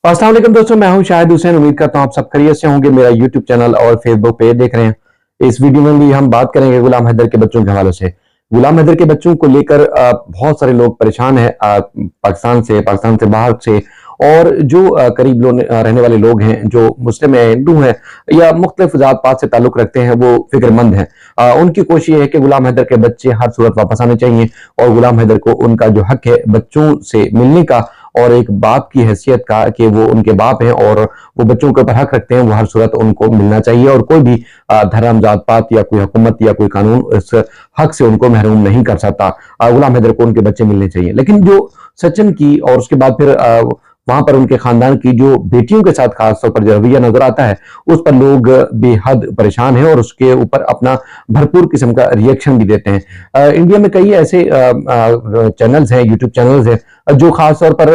अस्सलाम वालेकुम दोस्तों, मैं हूं शाहिद हुसैन। उम्मीद करता हूं आप सब खैरियत से होंगे। मेरा यूट्यूब चैनल और फेसबुक पेज देख रहे हैं। इस वीडियो में भी हम बात करेंगे गुलाम हैदर के बच्चों के हवाले से। गुलाम हैदर के बच्चों को लेकर बहुत सारे लोग परेशान हैं, पाकिस्तान से बाहर से, और जो करीब रहने वाले लोग हैं, जो मुस्लिम है, हिंदू हैं या मुख्तलिफ जात पात से ताल्लुक रखते हैं, वो फिक्रमंद हैं। उनकी कोशिश है कि गुलाम हैदर के बच्चे हर सूरत वापस आने चाहिए और गुलाम हैदर को उनका जो हक है बच्चों से मिलने का और एक बाप की हैसियत का, कि वो उनके बाप हैं और वो बच्चों के ऊपर हक रखते हैं, वो हर सूरत उनको मिलना चाहिए और कोई भी धर्म, जात पात या कोई हुकूमत या कोई कानून इस हक से उनको महरूम नहीं कर सकता। गुलाम हैदर को उनके बच्चे मिलने चाहिए। लेकिन जो सचिन की और उसके बाद फिर वहां पर उनके खानदान की जो बेटियों के साथ खासतौर पर जो रवैया नजर आता है, उस पर लोग बेहद परेशान हैं और उसके ऊपर अपना भरपूर किस्म का रिएक्शन भी देते हैं। इंडिया में कई ऐसे चैनल्स हैं, यूट्यूब चैनल्स हैं, जो खासतौर पर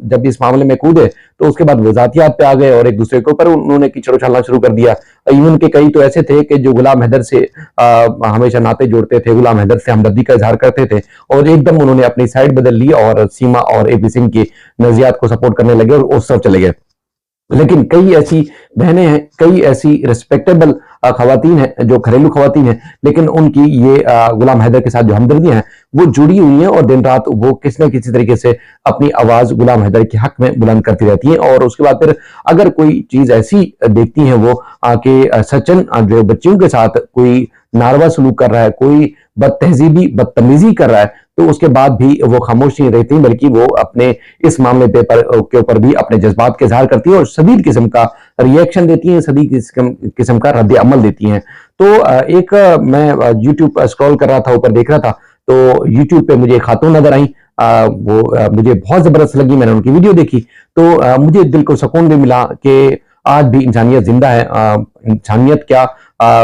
जब इस मामले में कूदे तो उसके बाद वो जातियात पे आ गए और एक दूसरे के ऊपर उन्होंने कीचड़ उछालना शुरू कर दिया। इवन के कई तो ऐसे थे कि जो गुलाम हैदर से हमेशा नाते जोड़ते थे, गुलाम हैदर से हमदर्दी का इजहार करते थे, और एकदम उन्होंने अपनी साइड बदल ली और सीमा और एपी सिंह की नजरियात को सपोर्ट करने लगे और उस तरफ चले गए। लेकिन कई ऐसी बहनें हैं, कई ऐसी रिस्पेक्टेबल खवातीन हैं, जो घरेलू खवातीन हैं, लेकिन उनकी ये गुलाम हैदर के साथ जो हमदर्दियां हैं वो जुड़ी हुई हैं और दिन रात वो किसी न किसी तरीके से अपनी आवाज गुलाम हैदर के हक में बुलंद करती रहती हैं। और उसके बाद फिर अगर कोई चीज ऐसी देखती हैं वो आके सचिन जो बच्चियों के साथ कोई नारवा सलूक कर रहा है, कोई बदतहजीबी बदतमीजी कर रहा है, तो उसके बाद भी वो खामोश नहीं रहती, बल्कि वो अपने इस मामले के ऊपर भी अपने जज्बात के इजहार करती है और शदीद किस्म का रिएक्शन देती हैं, शदीद किस्म का रद्द अमल देती हैं। तो एक मैं यूट्यूब स्क्रॉल कर रहा था, ऊपर देख रहा था, तो यूट्यूब पे मुझे खातून नजर आई। वो मुझे बहुत जबरदस्त लगी। मैंने उनकी वीडियो देखी तो मुझे दिल को सुकून भी मिला कि आज भी इंसानियत जिंदा है। इंसानियत क्या,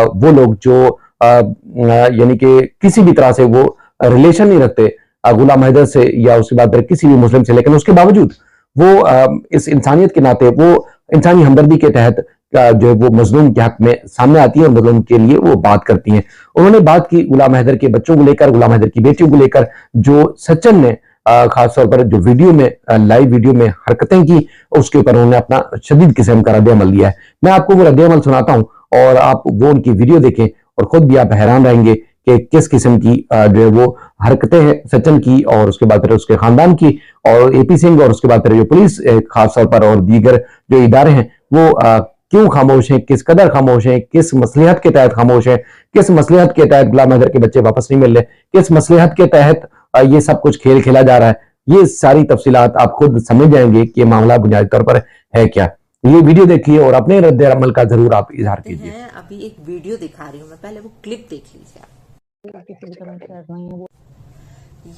वो लोग जो यानी कि किसी भी तरह से वो रिलेशन नहीं रखते गुलाम हैदर से या उसके बाद फिर किसी भी मुस्लिम से, लेकिन उसके बावजूद वो इस इंसानियत के नाते, वो इंसानी हमदर्दी के तहत जो है वो मजलूम के हक में सामने आती है और मजलूम के लिए वो बात करती हैं। उन्होंने बात की गुलाम हैदर के बच्चों को लेकर, गुलाम हैदर की बेटियों को लेकर, जो सचिन ने खासतौर पर जो वीडियो में लाइव वीडियो में हरकतें की, उसके ऊपर उन्होंने अपना शदीद किस्म का रद्द-ए-अमल दिया है। मैं आपको वो रद्द-ए-अमल सुनाता हूं और आप वो उनकी वीडियो देखें और खुद भी आप हैरान रहेंगे कि किस किस्म की जो है वो हरकतें हैं सचिन की और उसके बाद फिर उसके खानदान की और एपी सिंह और उसके बाद फिर जो पुलिस खासतौर पर और दीगर जो इदारे हैं वो क्यों खामोश हैं, किस कदर खामोश हैं, किस मसलिहत के तहत खामोश हैं, किस मसलिहत के तहत गुलाम हैदर के बच्चे वापस नहीं मिल रहे, किस मसलिहत के तहत ये सब कुछ खेल खेला जा रहा है। ये सारी तफसीलात आप खुद समझ जाएंगे कि मामला बुनियादी तौर पर है क्या। ये वीडियो देखिए और अपने रद्द अमल का जरूर आप इजहार कीजिए। अभी एक वीडियो दिखा रही हूँ मैं, पहले वो क्लिप देख लीजिए आप।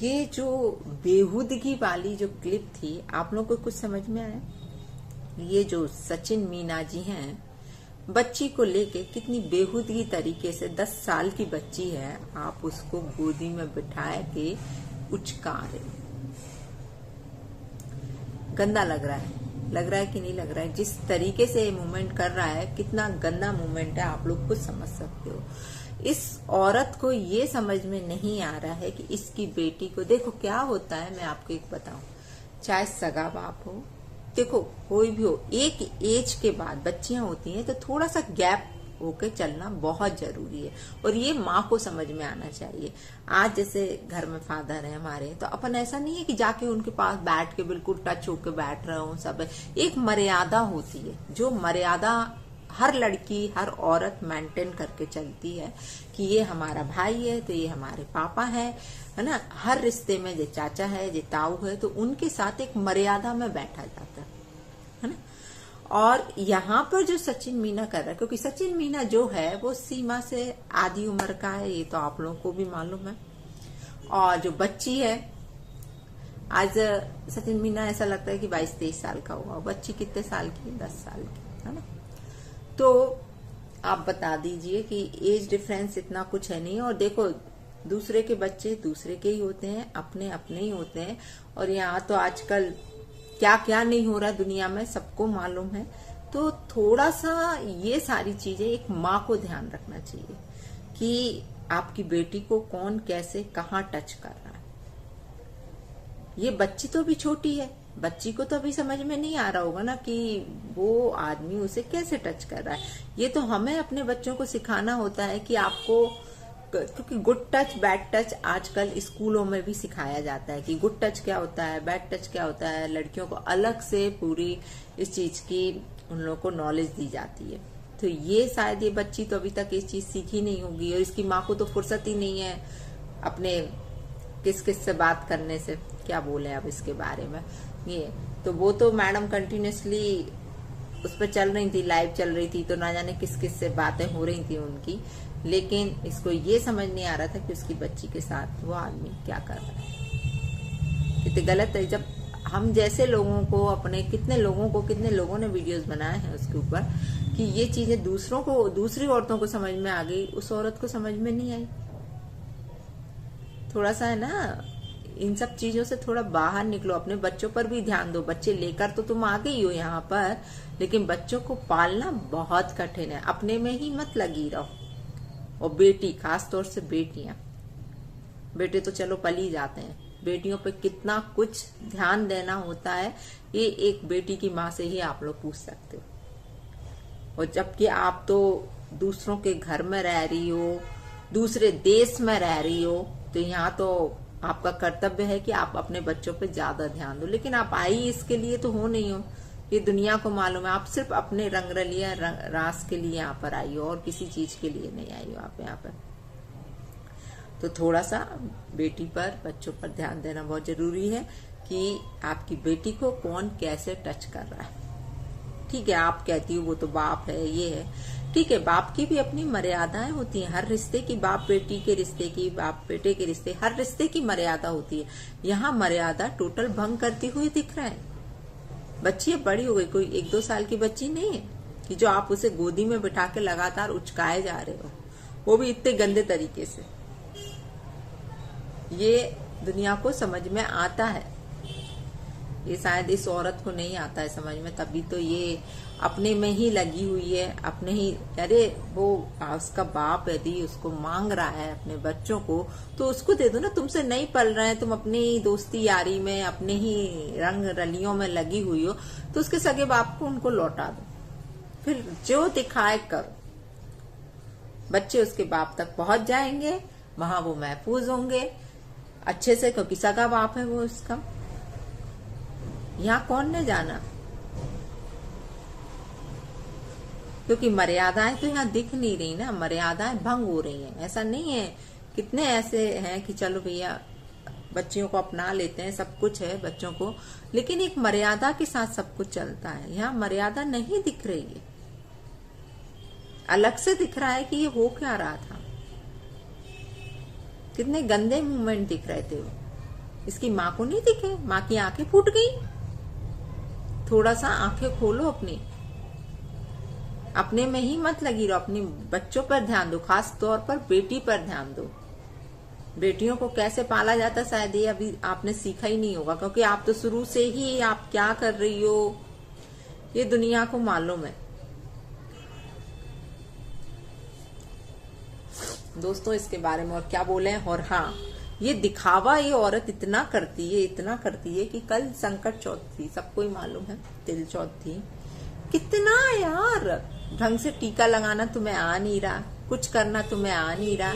ये जो बेहूदगी वाली जो क्लिप थी, आप लोग को कुछ समझ में आया? ये जो सचिन मीना जी हैं, बच्ची को लेके कितनी बेहूदगी तरीके से, 10 साल की बच्ची है, आप उसको गोदी में बिठाए के उचका रहे। गंदा लग रहा है कि नहीं लग रहा है? जिस तरीके से ये मूवमेंट कर रहा है, कितना गंदा मूवमेंट है, आप लोग खुद समझ सकते हो। इस औरत को ये समझ में नहीं आ रहा है कि इसकी बेटी को, देखो क्या होता है, मैं आपको एक बताऊं, चाहे सगा बाप हो, देखो कोई भी हो, एक एज के बाद बच्चियां होती हैं तो थोड़ा सा गैप होके चलना बहुत जरूरी है और ये माँ को समझ में आना चाहिए। आज जैसे घर में फादर है हमारे, तो अपन ऐसा नहीं है कि जाके उनके पास बैठ के बिल्कुल टच होके बैठ रहे हो। सब एक मर्यादा होती है, जो मर्यादा हर लड़की, हर औरत मेंटेन करके चलती है कि ये हमारा भाई है तो ये हमारे पापा है ना। हर रिश्ते में जो चाचा है, जो ताऊ है, तो उनके साथ एक मर्यादा में बैठा जाता है ना। और यहाँ पर जो सचिन मीना कर रहा है, क्योंकि सचिन मीना जो है वो सीमा से आधी उम्र का है, ये तो आप लोगों को भी मालूम है। और जो बच्ची है, आज सचिन मीना ऐसा लगता है कि 22-23 साल का हुआ, बच्ची कितने साल की? 10 साल की, है ना। तो आप बता दीजिए कि एज डिफरेंस इतना कुछ है नहीं। और देखो, दूसरे के बच्चे दूसरे के ही होते हैं, अपने अपने ही होते हैं। और यहाँ तो आजकल क्या क्या नहीं हो रहा दुनिया में, सबको मालूम है। तो थोड़ा सा ये सारी चीजें एक माँ को ध्यान रखना चाहिए कि आपकी बेटी को कौन कैसे कहाँ टच कर रहा है। ये बच्ची तो भी छोटी है, बच्ची को तो अभी समझ में नहीं आ रहा होगा ना कि वो आदमी उसे कैसे टच कर रहा है। ये तो हमें अपने बच्चों को सिखाना होता है कि आपको, क्योंकि गुड टच बैड टच आजकल स्कूलों में भी सिखाया जाता है कि गुड टच क्या होता है, बैड टच क्या होता है। लड़कियों को अलग से पूरी इस चीज की उन लोगों को नॉलेज दी जाती है। तो ये शायद ये बच्ची तो अभी तक इस चीज सीखी नहीं होगी, और इसकी माँ को तो फुर्सत ही नहीं है अपने किस किस से बात करने से। क्या बोले अब इसके बारे में। ये तो वो तो मैडम कंटिन्यूसली उस पर चल रही थी, लाइव चल रही थी, तो ना जाने किस किस से बातें हो रही थी उनकी, लेकिन इसको ये समझ नहीं आ रहा था कि उसकी बच्ची के साथ वो आदमी क्या कर रहा है। कितने गलत है। जब हम जैसे लोगों को, अपने कितने लोगों ने वीडियोस बनाए हैं उसके ऊपर कि ये चीजें दूसरों को, दूसरी औरतों को समझ में आ गई, उस औरत को समझ में नहीं आई। थोड़ा सा है ना, इन सब चीजों से थोड़ा बाहर निकलो, अपने बच्चों पर भी ध्यान दो। बच्चे लेकर तो तुम आ गई हो यहाँ पर, लेकिन बच्चों को पालना बहुत कठिन है। अपने में ही मत लगी रहो। और बेटी, खास तौर से बेटियां, बेटे तो चलो पल ही जाते हैं, बेटियों पे कितना कुछ ध्यान देना होता है, ये एक बेटी की माँ से ही आप लोग पूछ सकते हो। और जबकि आप तो दूसरों के घर में रह रही हो, दूसरे देश में रह रही हो, तो यहाँ तो आपका कर्तव्य है कि आप अपने बच्चों पे ज्यादा ध्यान दो। लेकिन आप आई इसके लिए तो हो नहीं हो, ये दुनिया को मालूम है। आप सिर्फ अपने रंगरलिया रास के लिए यहाँ पर आई हो, और किसी चीज के लिए नहीं आई हो आप यहाँ पर। तो थोड़ा सा बेटी पर, बच्चों पर ध्यान देना बहुत जरूरी है कि आपकी बेटी को कौन कैसे टच कर रहा है। ठीक है, आप कहती हो वो तो बाप है, ये है, ठीक है, बाप की भी अपनी मर्यादाएं होती हैं। हर रिश्ते की, बाप बेटी के रिश्ते की, बाप बेटे के रिश्ते, हर रिश्ते की मर्यादा होती है। यहाँ मर्यादा टोटल भंग करती हुई दिख रहा है। बच्ची बड़ी हो गई, कोई 1-2 साल की बच्ची नहीं है कि जो आप उसे गोदी में बिठा के लगातार उचकाए जा रहे हो, वो भी इतने गंदे तरीके से। ये दुनिया को समझ में आता है, ये शायद इस औरत को नहीं आता है समझ में, तभी तो ये अपने में ही लगी हुई है, अपने ही। अरे वो उसका बाप यदि उसको मांग रहा है अपने बच्चों को, तो उसको दे दो ना। तुमसे नहीं पल रहे हैं, तुम अपनी दोस्ती यारी में, अपने ही रंग रलियों में लगी हुई हो, तो उसके सगे बाप को उनको लौटा दो। फिर जो दिखाए करो, बच्चे उसके बाप तक पहुंच जाएंगे, वहां वो महफूज होंगे अच्छे से, क्योंकि सगा बाप है वो उसका। यहाँ कौन ने जाना, क्योंकि मर्यादाएं तो यहाँ दिख नहीं रही ना, मर्यादाएं भंग हो रही हैं। ऐसा नहीं है, कितने ऐसे हैं कि चलो भैया बच्चियों को अपना लेते हैं, सब कुछ है बच्चों को, लेकिन एक मर्यादा के साथ सब कुछ चलता है। यहाँ मर्यादा नहीं दिख रही है, अलग से दिख रहा है कि ये हो क्या रहा था। कितने गंदे मूवमेंट दिख रहे थे वो। इसकी माँ को नहीं दिखे, माँ की आंखें फूट गई। थोड़ा सा आंखें खोलो अपनी, अपने में ही मत लगी रहो, अपनी बच्चों पर ध्यान दो, खास तौर पर बेटी पर ध्यान दो। बेटियों को कैसे पाला जाता है शायद ये अभी आपने सीखा ही नहीं होगा, क्योंकि आप तो शुरू से ही आप क्या कर रही हो ये दुनिया को मालूम है। दोस्तों इसके बारे में और क्या बोले। और हाँ, ये दिखावा ये औरत इतना करती है कि कल संकट चौथ थी, सबको ही मालूम है, तिल चौथ थी। कितना यार ढंग से टीका लगाना तुम्हें आ नहीं रहा, कुछ करना तुम्हें आ नहीं रहा,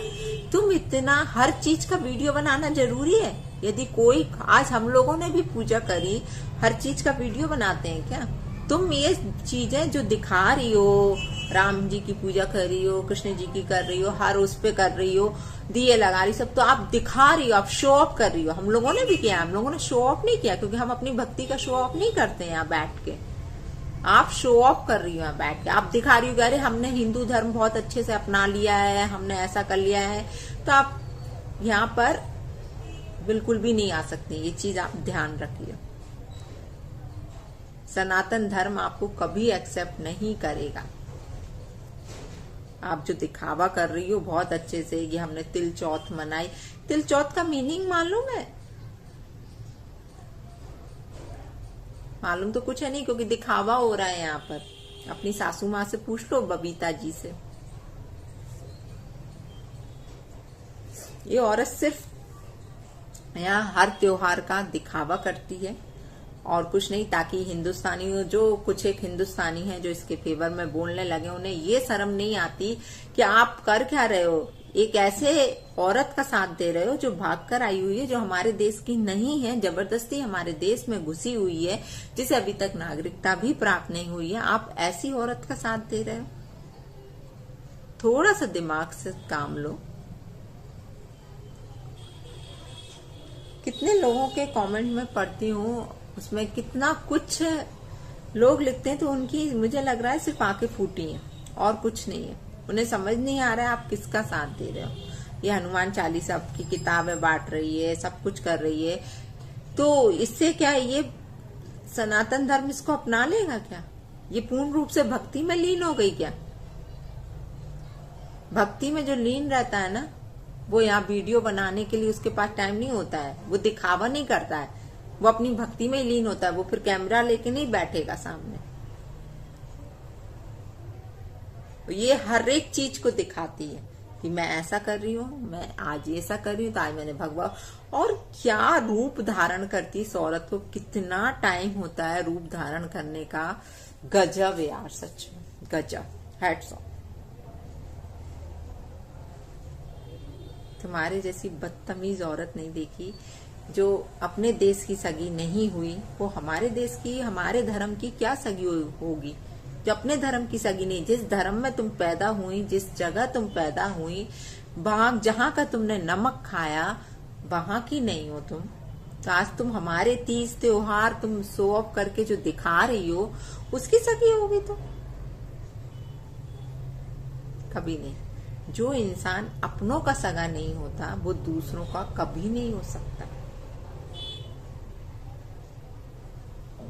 तुम इतना हर चीज का वीडियो बनाना जरूरी है। यदि कोई, आज हम लोगों ने भी पूजा करी, हर चीज का वीडियो बनाते हैं क्या? तुम ये चीजें जो दिखा रही हो, राम जी की पूजा कर रही हो, कृष्ण जी की कर रही हो, हर उस पे कर रही हो, दिए लगा रही, सब तो आप दिखा रही हो, आप शो ऑफ कर रही हो। हम लोगों ने भी किया, हम लोगों ने शो ऑफ नहीं किया, क्योंकि हम अपनी भक्ति का शो ऑफ नहीं करते हैं यहाँ बैठ के। आप शो ऑफ कर रही हो यहाँ बैठ के, आप दिखा रही हो अरे हमने हिंदू धर्म बहुत अच्छे से अपना लिया है, हमने ऐसा कर लिया है। तो आप यहाँ पर बिल्कुल भी नहीं आ सकती, ये चीज आप ध्यान रखिए। सनातन धर्म आपको कभी एक्सेप्ट नहीं करेगा। आप जो दिखावा कर रही हो बहुत अच्छे से, ये हमने तिल चौथ मनाई, तिल चौथ का मीनिंग मालूम है? मालूम तो कुछ है नहीं, क्योंकि दिखावा हो रहा है यहाँ पर। अपनी सासू माँ से पूछ लो, बबीता जी से। ये औरत सिर्फ यहाँ हर त्योहार का दिखावा करती है और कुछ नहीं, ताकि हिंदुस्तानी जो कुछ एक हिंदुस्तानी है जो इसके फेवर में बोलने लगे, उन्हें ये शर्म नहीं आती कि आप कर क्या रहे हो, एक ऐसे औरत का साथ दे रहे हो जो भागकर आई हुई है, जो हमारे देश की नहीं है, जबरदस्ती हमारे देश में घुसी हुई है, जिसे अभी तक नागरिकता भी प्राप्त नहीं हुई है। आप ऐसी औरत का साथ दे रहे हो? थोड़ा सा दिमाग से काम लो। कितने लोगों के कमेंट में पढ़ती हूँ, उसमें कितना कुछ लोग लिखते हैं, तो उनकी मुझे लग रहा है सिर्फ आंखें फूटी हैं और कुछ नहीं है। उन्हें समझ नहीं आ रहा है आप किसका साथ दे रहे हो। ये हनुमान चालीसा की किताबें बांट रही है, सब कुछ कर रही है, तो इससे क्या ये सनातन धर्म इसको अपना लेगा क्या? ये पूर्ण रूप से भक्ति में लीन हो गई क्या? भक्ति में जो लीन रहता है ना, वो यहाँ वीडियो बनाने के लिए उसके पास टाइम नहीं होता है, वो दिखावा नहीं करता है, वो अपनी भक्ति में ही लीन होता है। वो फिर कैमरा लेके नहीं बैठेगा सामने। ये हर एक चीज को दिखाती है कि मैं ऐसा कर रही हूँ, मैं आज ऐसा कर रही हूँ, तो आज मैंने भगवान, और क्या रूप धारण करती इस औरत को, कितना टाइम होता है रूप धारण करने का। गजब यार, सच में गजब, हैट्स ऑफ। तुम्हारे जैसी बदतमीज औरत नहीं देखी, जो अपने देश की सगी नहीं हुई, वो हमारे देश की, हमारे धर्म की क्या सगी होगी, जो अपने धर्म की सगी नहीं। जिस धर्म में तुम पैदा हुई, जिस जगह तुम पैदा हुई, वहां जहां का तुमने नमक खाया, वहां की नहीं हो तुम। तो आज तुम हमारे तीज त्योहार तुम शो ऑफ करके जो दिखा रही हो, उसकी सगी होगी तुम? कभी नहीं। जो इंसान अपनों का सगा नहीं होता, वो दूसरों का कभी नहीं हो सकता।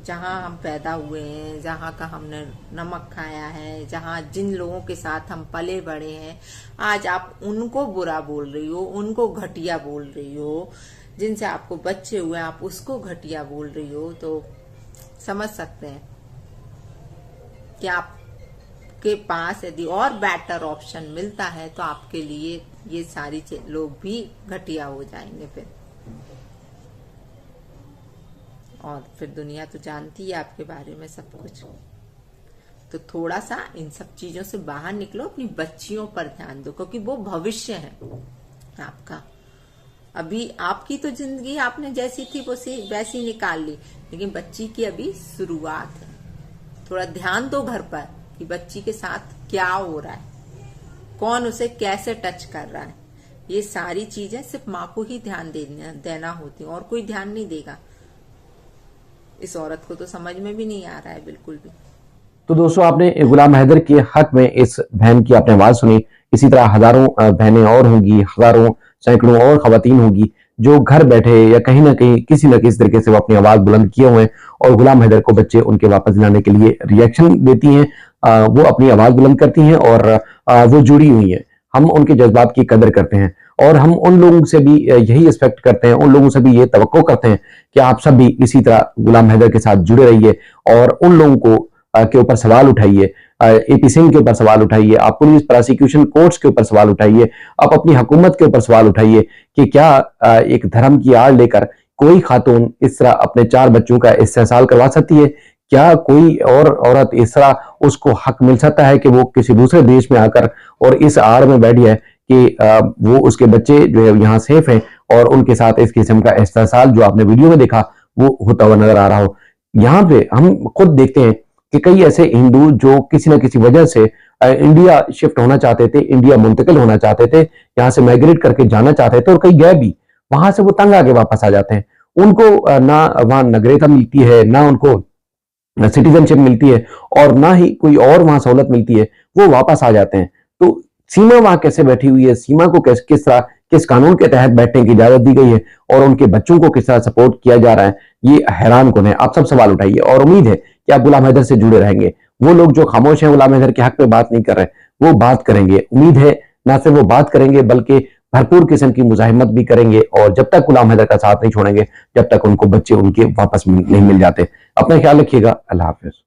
जहां हम पैदा हुए हैं, जहां का हमने नमक खाया है, जहां जिन लोगों के साथ हम पले बड़े हैं, आज आप उनको बुरा बोल रही हो, उनको घटिया बोल रही हो। जिनसे आपको बच्चे हुए आप उसको घटिया बोल रही हो, तो समझ सकते हैं कि आपके पास यदि और बेटर ऑप्शन मिलता है तो आपके लिए ये सारी लोग भी घटिया हो जाएंगे फिर। और फिर दुनिया तो जानती है आपके बारे में सब कुछ। तो थोड़ा सा इन सब चीजों से बाहर निकलो, अपनी बच्चियों पर ध्यान दो, क्योंकि वो भविष्य है आपका। अभी आपकी तो जिंदगी आपने जैसी थी वैसी निकाल ली, लेकिन बच्ची की अभी शुरुआत है। थोड़ा ध्यान दो घर पर कि बच्ची के साथ क्या हो रहा है, कौन उसे कैसे टच कर रहा है। ये सारी चीजें सिर्फ माँ को ही ध्यान देना होती है, और कोई ध्यान नहीं देगा। इस औरत को तो समझ में भी नहीं आ रहा है बिल्कुल भी। तो दोस्तों, आपने गुलाम हैदर के हक में इस बहन की आपने आवाज सुनी। इसी तरह हजारों बहनें और होंगी, हजारों सैकड़ों और खवातीन होंगी जो घर बैठे या कहीं ना कहीं किसी न किसी तरीके से वो अपनी आवाज बुलंद किए हुए हैं और गुलाम हैदर को बच्चे उनके वापस दिलाने के लिए रिएक्शन देती हैं। वो अपनी आवाज बुलंद करती हैं और वो जुड़ी हुई है। हम उनके जज्बात की कदर करते हैं और हम उन लोगों से भी यही एक्सपेक्ट करते हैं, उन लोगों से भी ये तवक्को करते हैं कि आप सब भी इसी तरह गुलाम हैदर के साथ जुड़े रहिए और उन लोगों को के ऊपर सवाल उठाइए, एपी सिंह के ऊपर सवाल उठाइए, आप पुलिस प्रोसिक्यूशन कोर्ट्स के ऊपर सवाल उठाइए, आप अपनी हुकूमत के ऊपर सवाल उठाइए कि क्या एक धर्म की आड़ लेकर कोई खातून इस तरह अपने 4 बच्चों का इस्तेहसाल करवा सकती है? क्या कोई और औरत इस तरह उसको हक मिल सकता है कि वो किसी दूसरे देश में आकर और इस आड़ में बैठ जाए कि वो उसके बच्चे जो है यहाँ सेफ हैं और उनके साथ इस किस्म का इस्तेहसाल जो आपने वीडियो में देखा वो होता हुआ नजर आ रहा हो? यहाँ पे हम खुद देखते हैं कि कई ऐसे हिंदू जो किसी न किसी वजह से इंडिया शिफ्ट होना चाहते थे, इंडिया मुंतकिल होना चाहते थे, यहाँ से माइग्रेट करके जाना चाहते थे और कई गए भी, वहां से वो तंग आके वापस आ जाते हैं। उनको ना वहां नागरिकता मिलती है, ना उनको सिटीजनशिप मिलती है और ना ही कोई और वहां सहूलत मिलती है, वो वापस आ जाते हैं। तो सीमा वहां कैसे बैठी हुई है, सीमा को किस तरह किस कानून के तहत बैठने की इजाजत दी गई है और उनके बच्चों को किस तरह सपोर्ट किया जा रहा है, ये हैरान कौन है। आप सब सवाल उठाइए और उम्मीद है कि आप गुलाम हैदर से जुड़े रहेंगे। वो लोग जो खामोश हैं, गुलाम हैदर के हक में बात नहीं कर रहे, वो बात करेंगे। उम्मीद है ना सिर्फ वो बात करेंगे बल्कि भरपूर किस्म की मुजाहिमत भी करेंगे और जब तक गुलाम हैदर का साथ नहीं छोड़ेंगे, जब तक उनको बच्चे उनके वापस नहीं मिल जाते। अपना ख्याल रखिएगा। अल्लाह हाफिज।